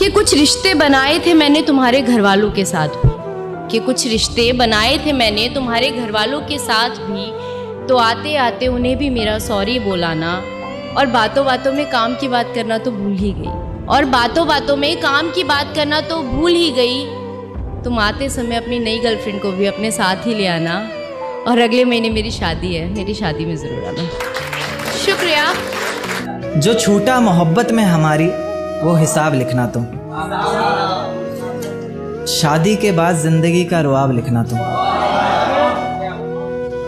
कि कुछ रिश्ते बनाए थे मैंने तुम्हारे घर वालों के साथ भी, कि कुछ रिश्ते बनाए थे मैंने तुम्हारे घर वालों के साथ भी, तो आते आते उन्हें भी मेरा सॉरी बोलाना और बातों बातों में काम की बात करना तो भूल ही गई, और बातों बातों में काम की बात करना तो भूल ही गई। तुम आते समय अपनी नई गर्लफ्रेंड को भी अपने साथ ही ले आना, और अगले महीने मेरी शादी है, मेरी शादी में ज़रूर आना। शुक्रिया। जो छूटा मोहब्बत में हमारी वो हिसाब लिखना तुम, शादी के बाद जिंदगी का रुआब लिखना तुम।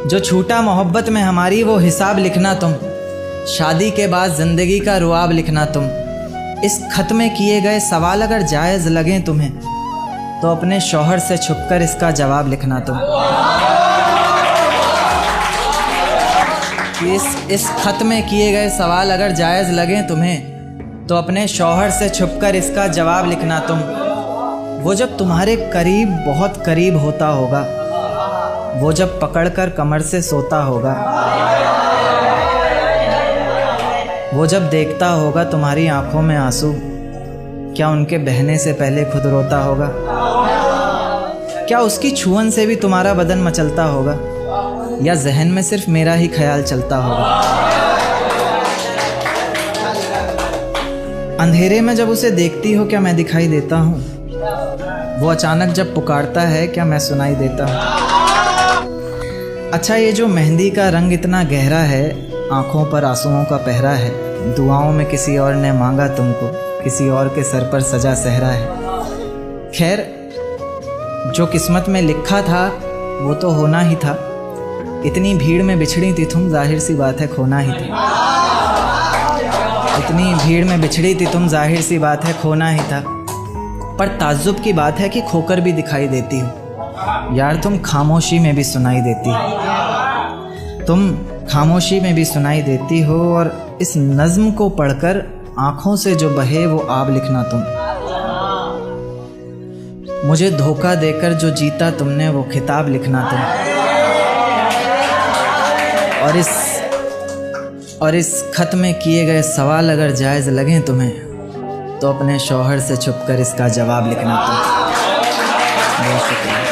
जो छूटा मोहब्बत में हमारी वो हिसाब लिखना तुम, शादी के बाद जिंदगी का रुआब लिखना तुम। इस खत में किए गए सवाल अगर जायज़ लगें तुम्हें तो अपने शौहर से छुपकर इसका जवाब लिखना तुम। इस खत में किए गए सवाल अगर जायज़ लगें तुम्हें तो अपने शौहर से छुपकर इसका जवाब लिखना तुम। वो जब तुम्हारे करीब बहुत करीब होता होगा, वो जब पकड़कर कमर से सोता होगा, वो जब देखता होगा तुम्हारी आंखों में आंसू, क्या उनके बहने से पहले खुद रोता होगा? क्या उसकी छुअन से भी तुम्हारा बदन मचलता होगा, या जहन में सिर्फ मेरा ही ख्याल चलता होगा? अंधेरे में जब उसे देखती हो क्या मैं दिखाई देता हूँ? वो अचानक जब पुकारता है क्या मैं सुनाई देता हूँ? अच्छा, ये जो मेहंदी का रंग इतना गहरा है, आँखों पर आंसुओं का पहरा है, दुआओं में किसी और ने मांगा तुमको, किसी और के सर पर सजा सहरा है। खैर, जो किस्मत में लिखा था वो तो होना ही था। इतनी भीड़ में बिछड़ी थी तुम, जाहिर सी बात है खोना ही था। इतनी भीड़ में बिछड़ी थी तुम, जाहिर सी बात है खोना ही था। पर ताज्जुब की बात है कि खोकर भी दिखाई देती हो यार, तुम खामोशी में भी सुनाई देती हो। तुम खामोशी में भी सुनाई देती हो, और इस नज़्म को पढ़कर आँखों से जो बहे वो आब लिखना तुम। मुझे धोखा देकर जो जीता तुमने वो खिताब लिखना तुम। और इस खत में किए गए सवाल अगर जायज़ लगें तुम्हें तो अपने शौहर से छुपकर इसका जवाब लिखना तुम। बहुत शुक्रिया।